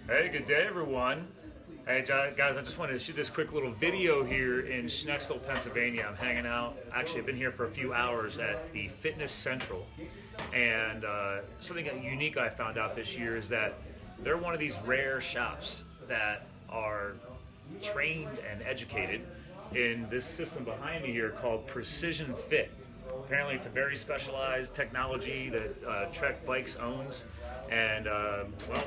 Hey, good day, everyone. Hey, guys, I just wanted to shoot this quick little video here in Schnecksville, Pennsylvania. I'm hanging out. Actually, I've been here for a few hours at the Fitness Central. And something unique I found out this year is that they're one of these rare shops that are trained and educated in this system behind me here called Precision Fit. Apparently, it's a very specialized technology that Trek Bikes owns. And, well,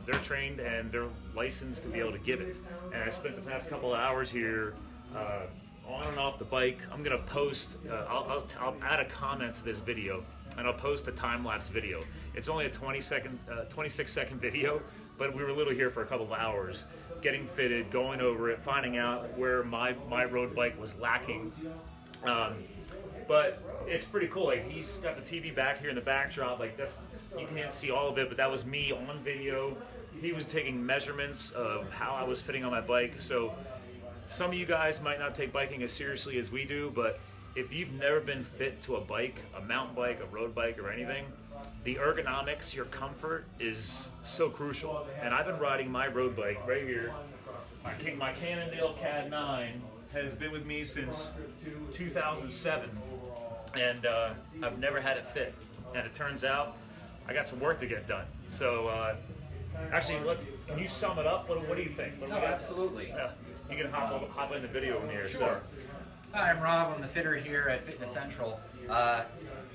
they're trained and they're licensed to be able to give it. And I spent the past couple of hours here on and off the bike. I'm gonna post, I'll add a comment to this video and I'll post a time-lapse video. It's only a 26-second video, but we were literally here for a couple of hours, getting fitted, going over it, finding out where my road bike was lacking. But it's pretty cool. Like, he's got the TV back here in the backdrop. Like, that's, you can't see all of it, but that was me on video. He was taking measurements of how I was fitting on my bike. So some of you guys might not take biking as seriously as we do, but if you've never been fit to a bike, a mountain bike, a road bike, or anything, the ergonomics, your comfort is so crucial. And I've been riding my road bike right here. My Cannondale CAD 9 has been with me since 2007. And I've never had it fit. And it turns out I got some work to get done. So actually, can you sum it up? What do you think? Oh, absolutely. You can hop in the video in here. Sure. So. Hi, I'm Rob. I'm the fitter here at Fitness Central.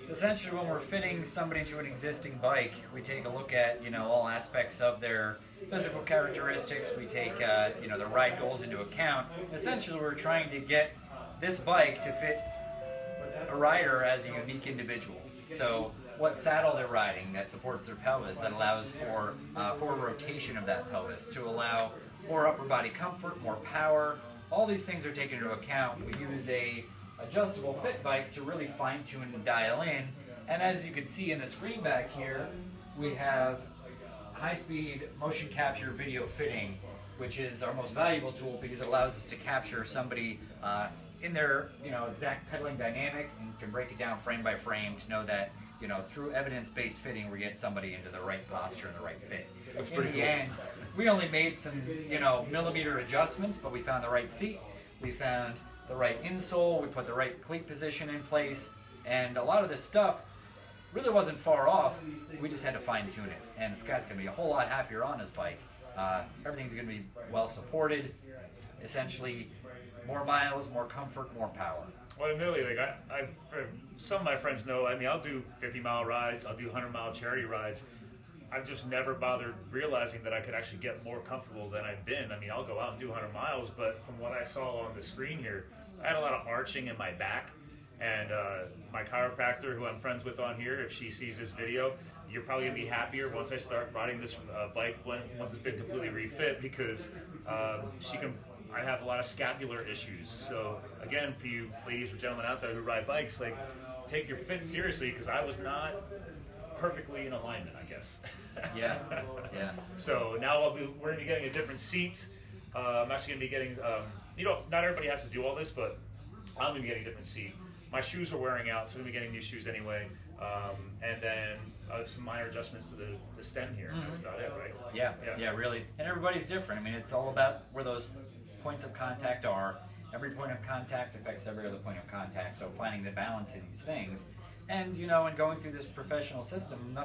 Essentially, when we're fitting somebody to an existing bike, we take a look at all aspects of their physical characteristics. We take their ride goals into account. Essentially, we're trying to get this bike to fit a rider as a unique individual. So what saddle they're riding that supports their pelvis, that allows for rotation of that pelvis, to allow more upper body comfort, more power. All these things are taken into account. We use a adjustable fit bike to really fine tune and dial in. And as you can see in the screen back here, we have high-speed motion capture video fitting, which is our most valuable tool because it allows us to capture somebody in their exact pedaling dynamic and can break it down frame by frame to know that through evidence-based fitting we get somebody into the right posture and the right fit. That's pretty cool. In the end, we only made some millimeter adjustments, but we found the right seat, we found the right insole, we put the right cleat position in place, and a lot of this stuff really wasn't far off. We just had to fine-tune it, and Scott's going to be a whole lot happier on his bike. Everything's going to be well supported. Essentially, more miles, more comfort, more power. Well, admittedly, like some of my friends know, I mean, I'll do 50-mile rides, I'll do 100-mile charity rides. I've just never bothered realizing that I could actually get more comfortable than I've been. I mean, I'll go out and do 100 miles, but from what I saw on the screen here, I had a lot of arching in my back. And my chiropractor, who I'm friends with on here, if she sees this video, you're probably going to be happier once I start riding this bike once it's been completely refit, because I have a lot of scapular issues. So again, for you ladies or gentlemen out there who ride bikes, like, take your fit seriously, because I was not perfectly in alignment, I guess. Yeah. So now we're going to be getting a different seat. I'm actually going to be getting, not everybody has to do all this, but I'm going to be getting a different seat. My shoes are wearing out, so I'm going to be getting new shoes anyway. And then some minor adjustments to the stem here. That's about it, right? Yeah, really. And everybody's different. I mean, it's all about where those points of contact are. Every point of contact affects every other point of contact, so finding the balance in these things. And, in going through this professional system,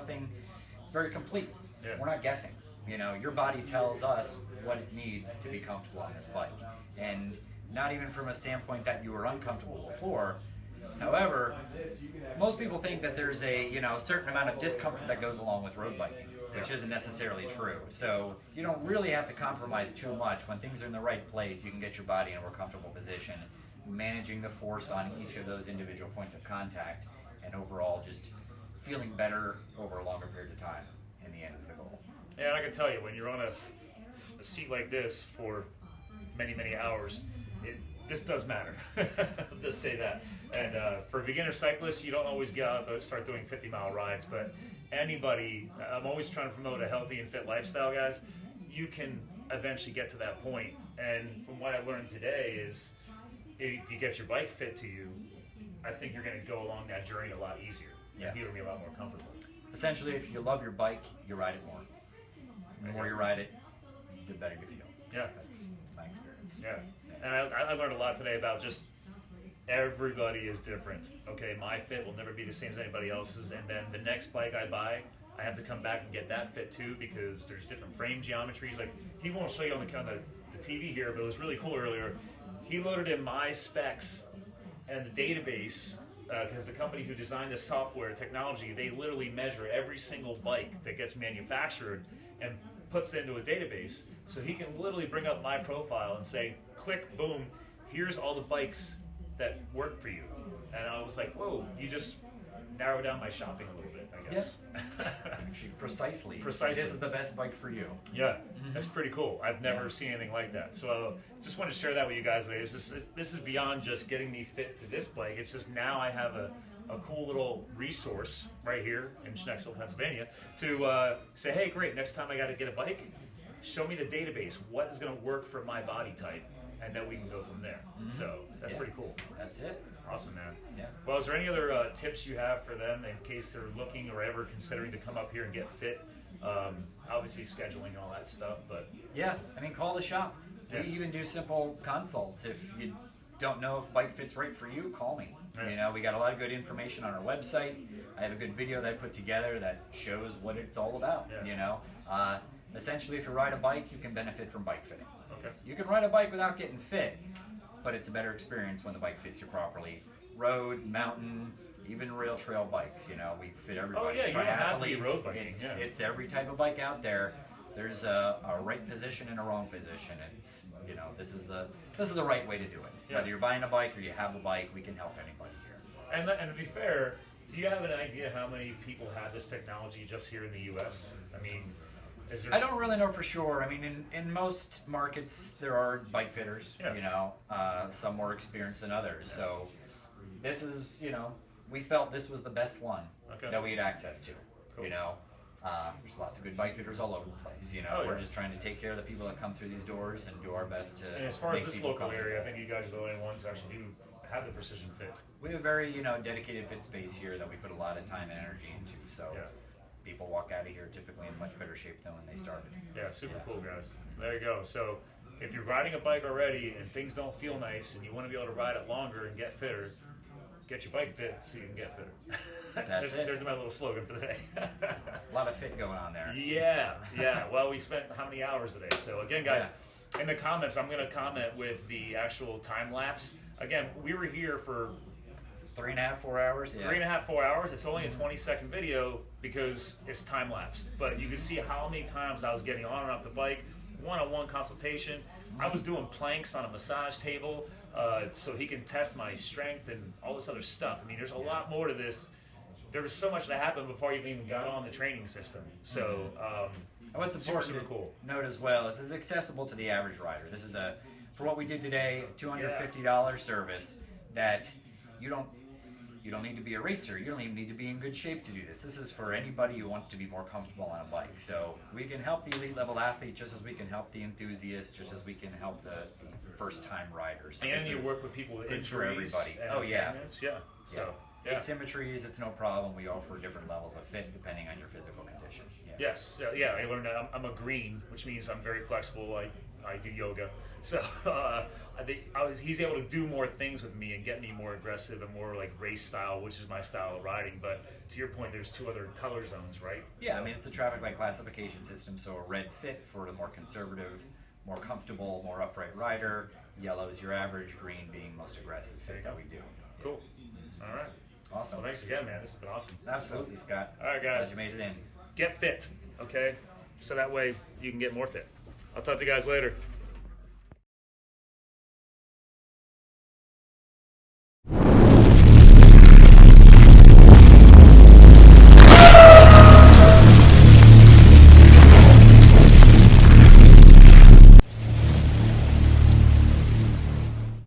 it's very complete. Yeah. We're not guessing. Your body tells us what it needs to be comfortable on this bike. And not even from a standpoint that you were uncomfortable before. However, most people think that there's a certain amount of discomfort that goes along with road biking, which isn't necessarily true. So you don't really have to compromise too much. When things are in the right place, you can get your body in a more comfortable position, managing the force on each of those individual points of contact, and overall just feeling better over a longer period of time in the end is the goal. Yeah, and I can tell you, when you're on a seat like this for many, many hours, this does matter. I'll just say that. And for beginner cyclists, you don't always get out to start doing 50-mile rides, but anybody, I'm always trying to promote a healthy and fit lifestyle, guys. You can eventually get to that point. And from what I learned today is, if you get your bike fit to you, I think you're going to go along that journey a lot easier. Yeah. You're going to be a lot more comfortable. Essentially, if you love your bike, you ride it more. The more you ride it, the better you feel. Yeah. That's my experience. Yeah. And I learned a lot today about just everybody is different. Okay, my fit will never be the same as anybody else's, and then the next bike I buy, I have to come back and get that fit too, because there's different frame geometries. Like, he won't show you on the TV here, but it was really cool earlier. He loaded in my specs and the database, because the company who designed the software technology, they literally measure every single bike that gets manufactured and puts it into a database. So he can literally bring up my profile and say, click, boom, here's all the bikes that work for you. And I was like, whoa, you just narrowed down my shopping a little bit, I guess. Actually, precisely. Precisely. This is the best bike for you. Yeah, that's pretty cool. I've never seen anything like that. So just want to share that with you guys today. This is beyond just getting me fit to this bike. It's just now I have a cool little resource right here in Schnecksville, Pennsylvania, to say, hey, great, next time I got to get a bike, show me the database. What is going to work for my body type? And then we can go from there. So that's pretty cool. That's it. Awesome, man. Yeah. Well, is there any other tips you have for them in case they're looking or ever considering to come up here and get fit? Obviously, scheduling, all that stuff, but Yeah, I mean, call the shop. Yeah. We even do simple consults. If you don't know if bike fits right for you, call me. Yeah. You know, we got a lot of good information on our website. I have a good video that I put together that shows what it's all about. Yeah. You know, essentially, if you ride a bike, you can benefit from bike fitting. okay. You can ride a bike without getting fit, but it's a better experience when the bike fits you properly. Road, mountain, even rail trail bikes, you know, we fit everybody. Oh, yeah, you don't have to be Triathletes, road biking, it's, yeah. it's every type of bike out there. There's a right position and a wrong position. It's, you know, this is the right way to do it. Yeah. Whether you're buying a bike or you have a bike, we can help anybody here. And to be fair, do you have an idea how many people have this technology just here in the U.S.? I mean, is there... I don't really know for sure. I mean, in most markets, there are bike fitters, Yeah. you know, some more experienced than others. Yeah. So this is, you know, we felt this was the best one Okay. that we had access to, Cool. you know. There's lots of good bike fitters all over the place, you know. Oh, We're yeah. just trying to take care of the people that come through these doors and do our best to And as far as make this people local comfortable. area, I think you guys are the only ones who actually do have the precision fit. We have a very, you know, dedicated fit space here that we put a lot of time and energy into. So Yeah. people walk out of here typically in much better shape than when they started. Yeah, super Yeah. cool, guys. There you go. So if you're riding a bike already and things don't feel nice and you want to be able to ride it longer and get fitter, get your bike fit so you can get fitter. That's it. There's my little slogan for the day. A lot of fit going on there. Yeah. Well, we spent how many hours today? So again, guys, in the comments, I'm going to comment with the actual time lapse. Again, we were here for 3.5, 4 hours. Yeah. 3.5, 4 hours. It's only a 20-second video because it's time lapsed. But you can see how many times I was getting on and off the bike, one-on-one consultation. I was doing planks on a massage table so he can test my strength and all this other stuff. I mean, there's a lot more to this. There was so much that happened before you even got on the training system. So, And what's super, important super cool. to note as well is this is accessible to the average rider. This is for what we did today, $250 service that you don't need to be a racer. You don't even need to be in good shape to do this. This is for anybody who wants to be more comfortable on a bike. So we can help the elite level athlete just as we can help the enthusiast, just as we can help the first time riders. So And this you is work with people with good for injuries. everybody. And Oh, yeah. impairments. Yeah. So, yeah. Asymmetries, it's no problem. We offer different levels of fit depending on your physical condition. Yeah. Yes, yeah, I learned that I'm a green, which means I'm very flexible. I do yoga, so he's able to do more things with me and get me more aggressive and more like race style, which is my style of riding. But to your point, there's two other color zones, right? Yeah, So- I mean, it's a traffic light classification system, so a red fit for the more conservative, more comfortable, more upright rider. Yellow is your average, green being most aggressive fit that we do. Cool. All right. Awesome. Well, thanks again, man. This has been awesome. Absolutely, Scott. All right, guys. Glad you made it in. Get fit, okay? So that way you can get more fit. I'll talk to you guys later.